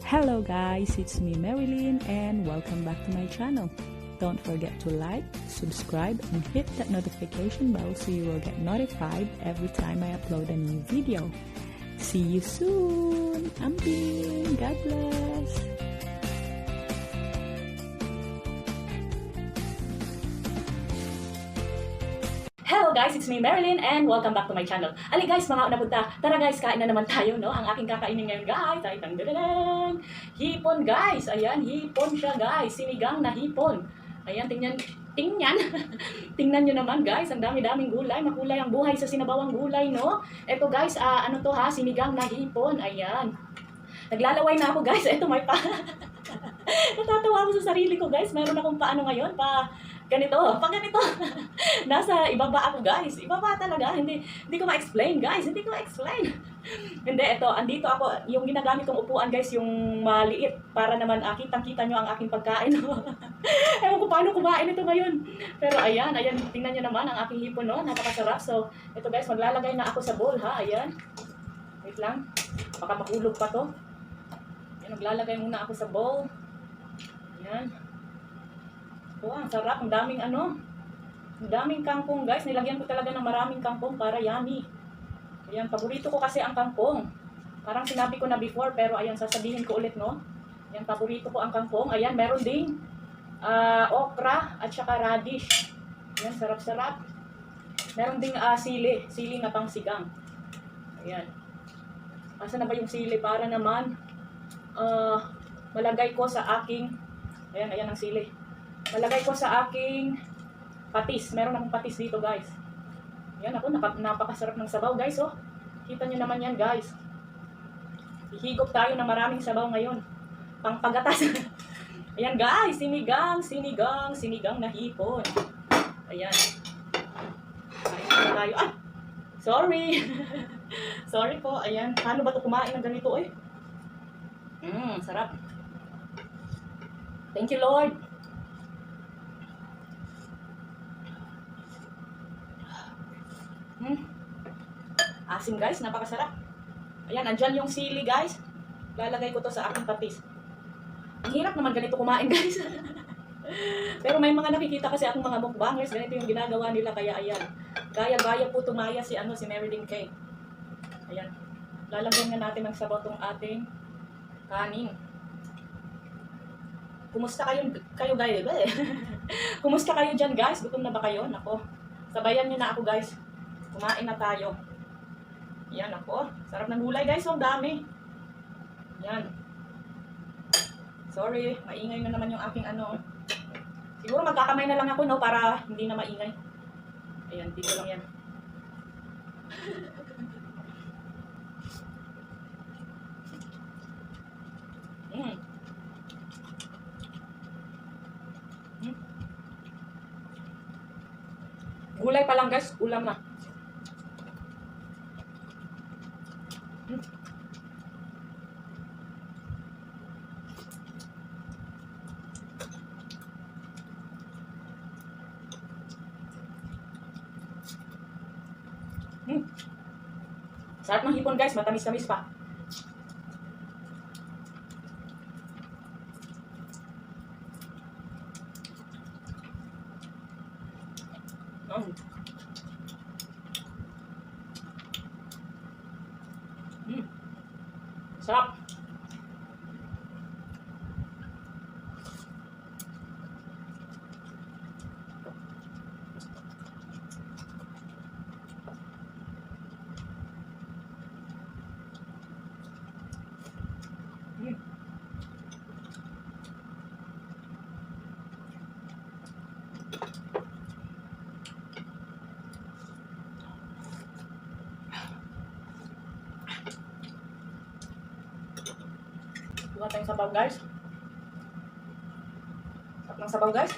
Hello guys, it's me Marilyn and welcome back to my channel. Don't forget to like, subscribe, and hit that notification bell so you will get notified every time I upload a new video. See you soon! Ambing! God bless! Hello guys, it's me Marilyn and welcome back to my channel. Ali guys, mga napunta. Tara guys, kain na naman tayo, no? Ang aking kakainin ngayon guys ay tangdadadang hipon guys. Ayan, hipon siya guys. Sinigang na hipon. Ayan, tingnan. Tingnan nyo naman guys, ang dami-daming gulay. Makulay ang buhay sa sinabawang gulay, no? Ito guys, ano to ha? Sinigang na hipon. Ayan. Naglalaway na ako guys. Ito may pa. Natatawa ako sa sarili ko guys. Meron akong paano ngayon, ganito, ganito. Nasa ibaba ako guys. Ibaba talaga. Hindi ko ma-explain guys. Hindi ko ma-explain. Hindi, andito ako. Yung ginagamit kong upuan guys, yung maliit. Para naman kitang-kita nyo ang aking pagkain. Ewan ko paano kumain ito ngayon. Pero ayan, tingnan nyo naman ang aking hipon, no? Napakasarap. So, ito guys, maglalagay na ako sa bowl ha. Ayan. Wait lang. Baka mahulog pa to. Ayan, maglalagay muna ako sa bowl. Ayan. Oh, ang sarap. Ang daming Ang daming kangkong guys. Nilagyan ko talaga ng maraming kangkong para yummy. Ayan, paborito ko kasi ang kangkong. Parang sinabi ko na before, pero ayan, sasabihin ko ulit, no? Ayan, paborito ko ang kangkong. Ayan, meron ding okra at saka radish. Ayan, sarap-sarap. Meron ding sili na pang sigang. Ayan. Asa na ba yung sili? Para naman malagay ko sa aking, ayan ang sili. Malagay ko sa aking patis. Meron akong patis dito guys. Yan ako, napakasarap ng sabaw guys. Oh. Kita nyo naman yan guys. Ihigop tayo ng maraming sabaw ngayon. Pangpagatas. Ayan guys, sinigang na hipon. Ayan. Kain na tayo. Ah! Sorry. Sorry po. Ayan. Paano ba ito kumain ng ganito eh? Sarap. Thank you Lord. Asim guys, napakasarap. Ayan, andyan yung sili guys. Lalagay ko to sa aking patis. Ang hirap naman ganito kumain guys. Pero may mga nakikita kasi akong mga mukbangers, ganito yung ginagawa nila, kaya ayan. Gaya-gaya po tumaya si Marilyn Kay. Ayan. Lalagyan na natin ng sabaw tong ating kanin. Kumusta kayo guys? Kumusta kayo dyan guys? Gutom na ba kayo? Nako. Sabayan niyo na ako guys. Kumain na tayo. Yan ako. Sarap ng gulay guys. Ang dami. Yan. Sorry. Maingay na naman yung aking Siguro magkakamay na lang ako no para hindi na maingay. Ayan. Dito lang yan. Gulay pa lang guys. Ulam na. Sarap ng hipon guys, matamis-tamis pa. Sarap. Buka tayong sabaw guys. Sarap ng sabaw guys.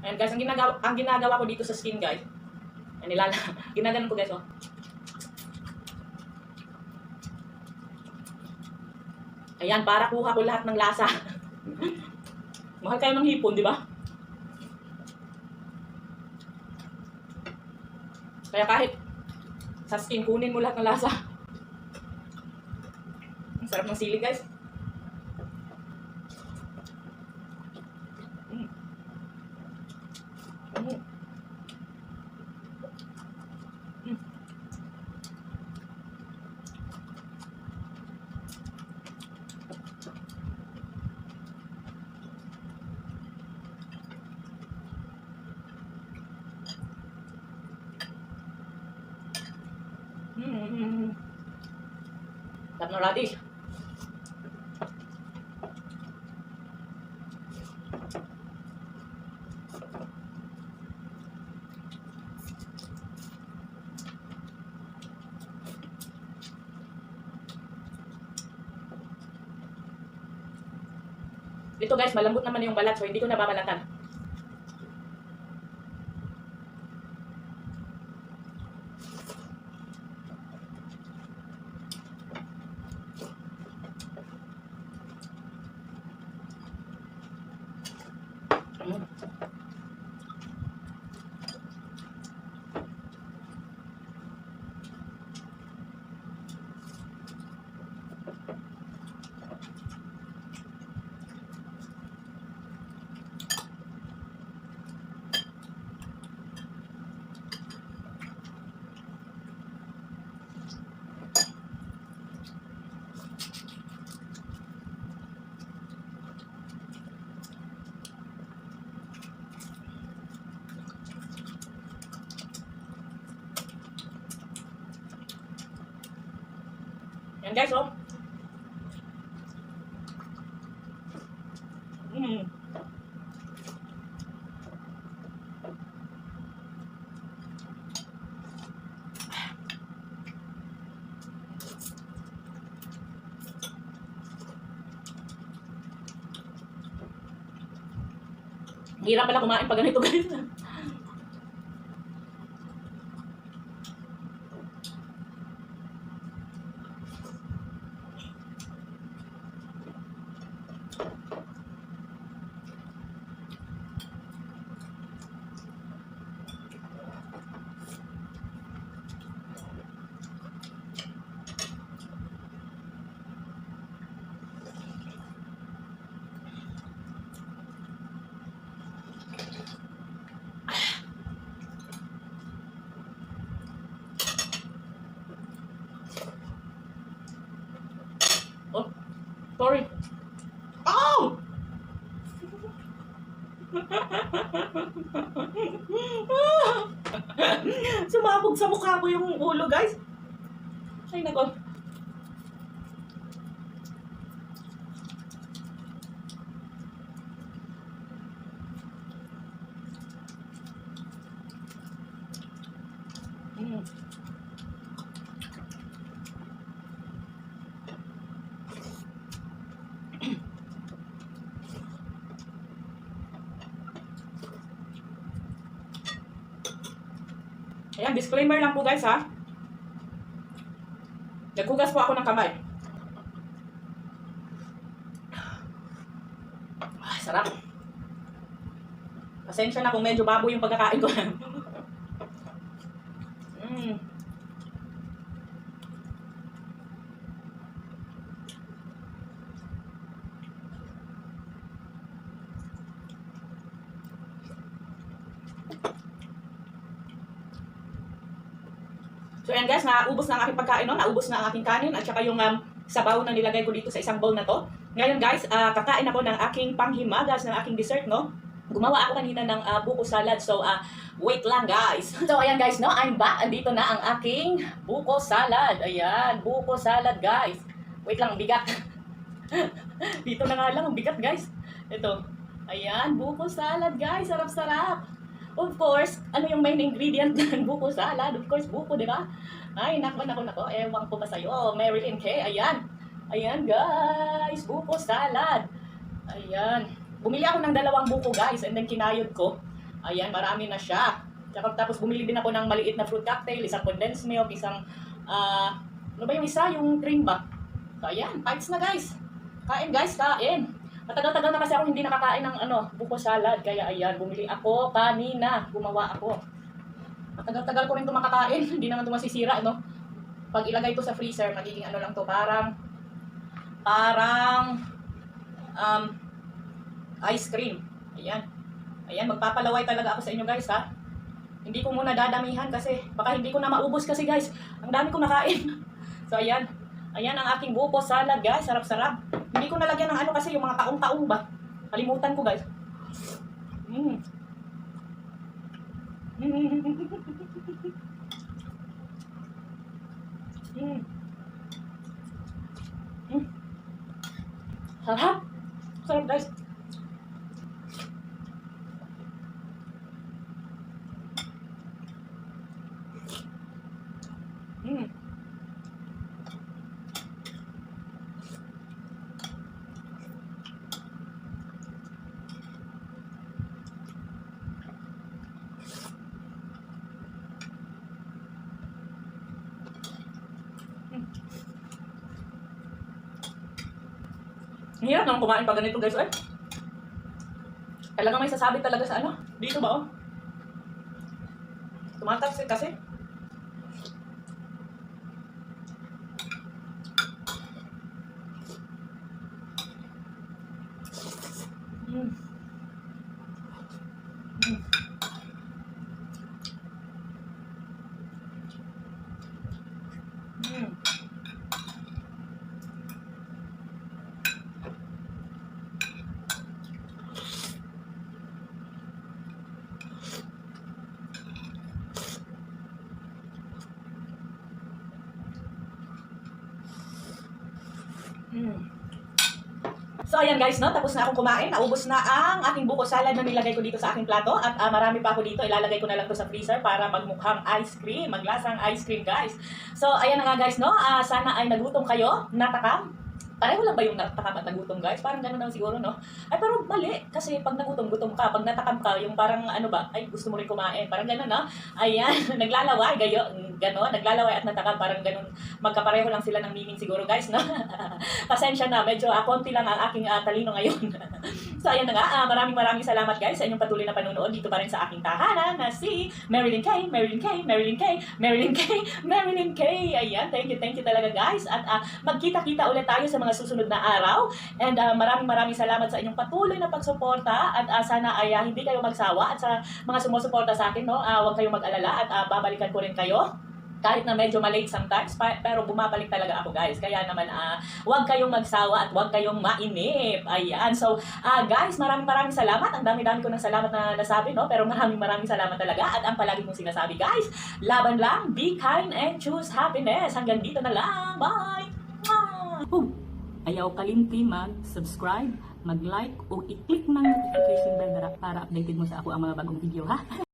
Ayan guys, ang ginagawa ko dito sa skin guys. Ayan, ginaganon ko guys oh. Ayan, para kuha ko lahat ng lasa. Mahal kayo ng hipon, di ba? Kaya kahit sa skin, kunin mo lahat ng lasa. Ang sarap ng sili guys. Sarap ng radish. Ito guys, malambot naman yung balat, so hindi ko nababalatan. Yan guys, oh. Mm. Hirap pala kumain pag ganito guys. Oh, sorry. Oh! Sumabog sa mukha ko yung ulo, guys. Ay, nako. Mm. Ayan, disclaimer lang po guys ha. Naghugas po ako ng kamay. Ah, sarap. Pasensya na kung medyo baboy yung pagkakain ko. Mm. So ayan guys, naubos na ang aking pagkain, no? Naubos na ang aking kanin at saka yung sabaw na nilagay ko dito sa isang bowl na to. Ngayon guys, kakain ako ng aking panghimagas, ng aking dessert, no? Gumawa ako kanina ng buko salad. So wait lang guys. So ayan guys, no? I'm back. Andito na ang aking buko salad. Ayan, buko salad guys. Wait lang, bigat. Dito na nga lang, ang bigat guys. Ito. Ayan, buko salad guys. Sarap-sarap. Of course, ano yung main ingredient ng buko salad? Of course, buko, di ba? Ay, nako. Ewan ko ba sa'yo? Marilyn K. Ayan. Ayan, guys. Buko salad. Ayan. Bumili ako ng 2 buko, guys. And then, kinayod ko. Ayan, marami na siya. Tapos, bumili din ako ng maliit na fruit cocktail. Isang condensed milk. Isang, ano ba yung isa? Yung cream ba? So, ayan. Bites na, guys. Kain, guys. Kain. Matagal-tagal na kasi ako hindi nakakain ng buko salad. Kaya ayan, bumili ako kanina. Gumawa ako. Matagal-tagal ko rin ito makakain. Hindi naman ito masisira, no? Pag ilagay ito sa freezer, magiging ano lang to, parang ice cream. Ayan. Ayan, magpapalaway talaga ako sa inyo guys, ha? Hindi ko muna dadamihan kasi baka hindi ko na maubos kasi guys. Ang dami ko nakain. So ayan. Ayan ang aking buko salad guys. Sarap-sarap. Hindi ko nalagyan ng ano kasi yung mga kaong-kaong ba. Kalimutan ko guys. Mm. Mm. Sarap! Sarap guys! Mm. Ang hirap naman kumain pag ganito guys, eh. Talagang may sasabi talaga sa ano. Dito ba, oh? Tumatalsik kasi. Mm. Mm. Mm. Mm. So ayan guys, no, tapos na akong kumain, naubos na ang aking buko salad na nilagay ko dito sa aking plato at marami pa ako dito, ilalagay ko na lang to sa freezer para magmukhang ice cream, maglasang ice cream guys. So ayan na nga guys, no, sana ay nagutom kayo, natakam. Pareho lang ba yung natakam at nagutom guys? Parang gano'n lang siguro, no? Ay pero mali, kasi pag nagutom-gutom ka, pag natakam ka, yung parang ano ba, ay gusto mo rin kumain, parang gano'n, no? Ayan, naglalaway, gano'n, naglalaway at natakam, parang gano'n, magkapareho lang sila ng meaning siguro guys, no? Pasensya na, medyo konti lang ang aking talino ngayon. So ayan na nga, maraming salamat guys sa inyong patuloy na panunood dito pa rin sa aking tahanan na si Marilyn K, Marilyn K, Marilyn K, Marilyn K, Marilyn K. Ayan, thank you talaga guys. At magkita-kita ulit tayo sa mga susunod na araw. And maraming salamat sa inyong patuloy na pagsuporta at sana ay hindi kayo magsawa at sa mga sumusuporta sa akin, no, huwag kayong mag-alala at babalikan ko rin kayo. Kahit na medyo malate sometimes, pero bumabalik talaga ako guys. Kaya naman, huwag kayong magsawa at huwag kayong mainip. Ayan. So, guys, maraming salamat. Ang dami-dami ko ng salamat na nasabi, no? Pero maraming salamat talaga. At ang palagi kong sinasabi, guys, laban lang, be kind, and choose happiness. Hanggang dito na lang. Bye! Ayaw kalimti mag-subscribe, mag-like, o i-click ng notification bell para updated mo sa ako ang mga bagong video, ha?